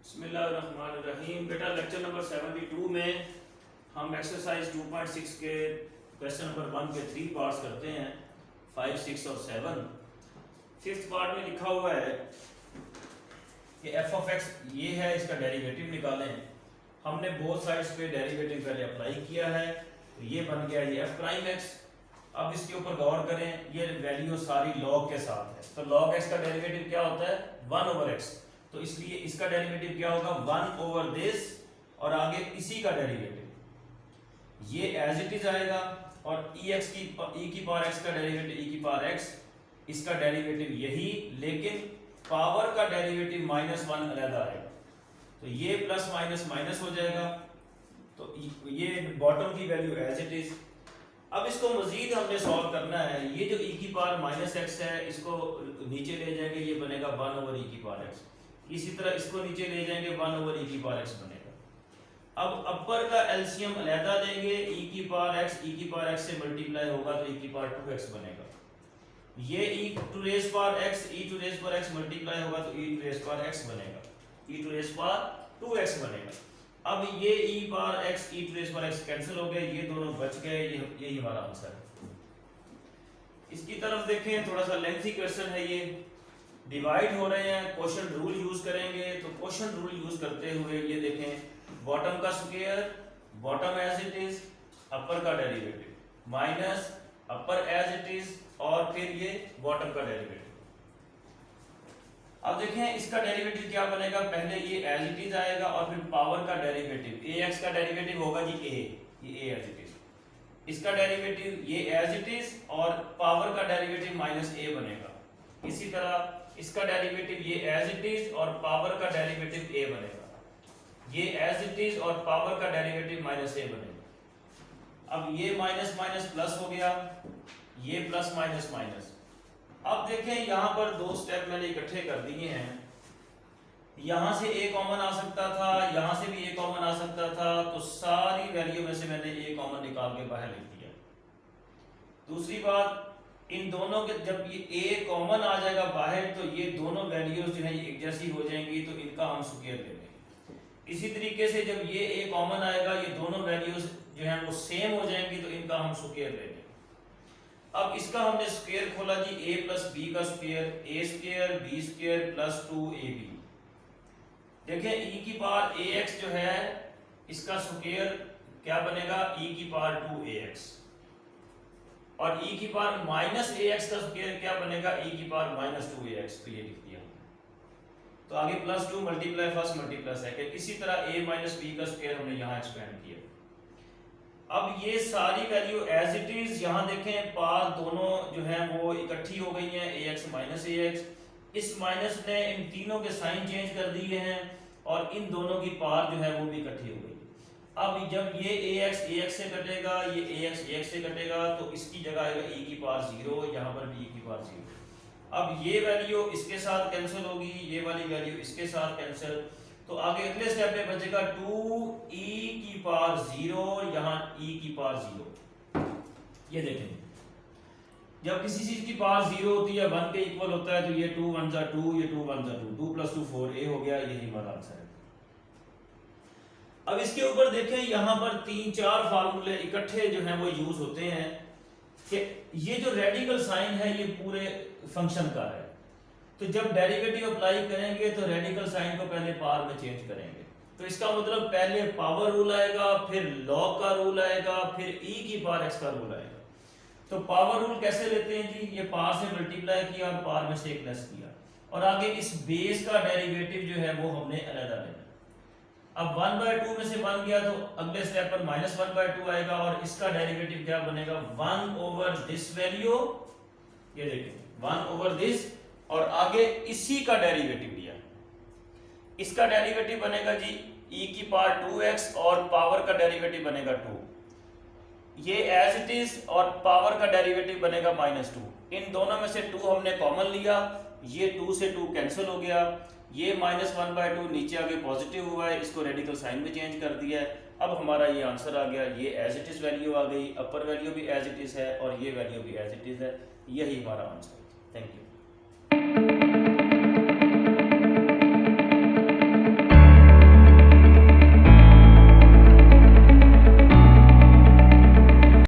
बिस्मिल्लाहिर्रहमानिर्रहीम। बेटा lecture number 72 में हम एक्सरसाइज 2.6 के क्वेश्चन नंबर 1 के 3 पार्ट्स करते हैं, 5, 6 और 7। फिफ्थ पार्ट में लिखा हुआ है कि एफ ऑफ एक्स ये है, इसका डेरिवेटिव निकालें। हमने बोथ साइड्स पे डेरिवेटिव पहले अप्लाई किया है, तो ये बन गया ये एफ प्राइम एक्स। अब इसके ऊपर गौर करें, ये वैल्यू सारी लॉग के साथ है, तो लॉग एक्स का डेरिवेटिव क्या होता है 1 ओवर एक्स, तो इसलिए इसका डेरिवेटिव क्या होगा 1 ओवर दिस और आगे इसी का डेरिवेटिव ये एज इट इज आएगा। और e की पावर x का डेरिवेटिव e की पावर x, इसका डेरिवेटिव यही, लेकिन पावर का डेरिवेटिव -1 अलग आएगा, तो ये प्लस माइनस माइनस हो जाएगा, तो ये बॉटम की वैल्यू एज इट इज। अब इसको मजीद हमने सॉल्व करना है। ये जो e की पावर -x है, इसको नीचे ले जाएंगे, ये बनेगा 1 ओवर e की पावर x। इसी तरह इसको नीचे ले जाएंगे, 1 ओवर e की पावर x बनेगा। अब अपर का एलसीएम अलहदा देंगे, e की पावर x से मल्टीप्लाई होगा तो e की पावर 2x बनेगा। ये e to raise power x multiply होगा तो e to raise power x बनेगा, e to raise power 2x बनेगा। अब ये e power x e to raise power x cancel हो गए, ये दोनों बच गए, यही हमारा आंसर है। इसकी तरफ देखें, थोड़ा सा लेंथी क्वेश्चन है ये, डिवाइड हो रहे हैं, क्वोशंट रूल यूज करेंगे। तो क्वोशंट रूल यूज करते हुए ये देखें, बॉटम का square, bottom as it is, upper का derivative minus upper as it is, और फिर ये बॉटम का डेरिवेटिव। अब देखें इसका डेरिवेटिव क्या बनेगा, पहले ये एज इट इज आएगा और फिर पावर का डेरिवेटिव ax का डेरिवेटिव होगा जी a, ये a एज इट इज, इसका डेरिवेटिव ये एज इट इज और पावर का डेरिवेटिव -a बनेगा। इसी तरह इसका डेरिवेटिव ये एज इट इज और पावर का डेरिवेटिव a बनेगा, ये एज इट इज और पावर का डेरिवेटिव -a बनेगा। अब ये माइनस माइनस प्लस हो गया, ये प्लस माइनस माइनस। अब देखें यहाँ पर दो स्टेप मैंने इकट्ठे कर दिए हैं, यहां से a कॉमन आ सकता था, यहां से भी a कॉमन आ सकता था, तो सारी वैल्यू में से मैंने a कॉमन निकाल के बाहर लिख दिया। दूसरी बात, इन दोनों के जब ये a कॉमन आ जाएगा बाहर, तो ये दोनों वैल्यूज जो है एक जैसी हो जाएंगी, तो इनका हम स्क्वायर ले लेंगे। इसी तरीके से जब ये a कॉमन आएगा, ये दोनों वैल्यूज जो है वो सेम हो जाएंगी, तो इनका हम स्क्वायर ले लेंगे। अब इसका हमने स्क्वायर खोला जी, a प्लस b का square, a square b square plus 2ab। देखें e की पावर ax जो है, इसका स्क्वायर क्या बनेगा e की पावर 2ax, और e की पावर -ax का स्क्वायर क्या बनेगा e की पावर -2ax, तो ये लिख दिया। तो आगे plus 2 multiply first multiply second, इसी तरह a माइनस b का स्क्वायर हमने यहाँ एक्सपेंड किया। अब ये सारी वैल्यू एज इट इज, यहाँ देखें पावर दोनों जो है वो इकट्ठी हो गई हैं, ax -ax, इस माइनस ने इन तीनों के साइन चेंज कर दिए हैं और इन दोनों की पावर जो है वो भी इकट्ठी हो गई। अब जब ये ax से कटेगा, ये ax से कटेगा, तो इसकी जगह आएगा e की पावर 0, यहाँ पर भी e की पावर 0। अब ये वैल्यू इसके साथ कैंसिल होगी, ये वाली वैल्यू इसके साथ कैंसिल, तो आगे अगले स्टेप में बचेगा 2e की पावर 0, यहाँ e की पावर 0। ये देखें, जब किसी चीज की पावर 0 होती है, 1 के इक्वल होता है, तो ये 2 1 जा 2, ये 2 1 जा 2, 2 + 2 4, a हो गया, यही हमारा आंसर है। अब इसके ऊपर देखें, यहाँ पर 3-4 फार्मूले इकट्ठे जो हैं वो यूज होते हैं कि ये जो रेडिकल साइन है ये पूरे फंक्शन का है, तो जब डेरिवेटिव अप्लाई करेंगे तो रेडिकल साइन को पहले पावर में चेंज करेंगे। तो इसका मतलब पहले पावर रूल आएगा, फिर लॉग का रूल आएगा, फिर e की पावर x का रूल आएगा। तो पावर रूल कैसे लेते हैं जी, ये पावर से मल्टीप्लाई किया और पावर में से एक लेस किया, और आगे इस बेस का डेरिवेटिव जो है वो हमने अलग लेना। अब 1/2 में से 1 गया, तो अगले स्टेप पर -1/2 आएगा, और इसका डेरिवेटिव क्या बनेगा 1 ओवर दिस वैल्यू, ये देखिए 1 ओवर दिस, और आगे इसी का डेरिवेटिव लिया, इसका डेरिवेटिव बनेगा जी e की पावर 2x और पावर का डेरिवेटिव बनेगा 2, ये एज इट इज, और पावर का डेरिवेटिव बनेगा -2। इन दोनों में से 2 हमने कॉमन लिया, ये 2 से 2 कैंसिल हो गया, ये -1/2 नीचे आगे पॉजिटिव हुआ है, इसको रेडिकल साइन में चेंज कर दिया है। अब हमारा ये आंसर आ गया, ये एज इट इज वैल्यू आ गई, अपर वैल्यू भी एज इट इज है और ये वैल्यू भी एज इट इज है, यही हमारा आंसर है। Thank you.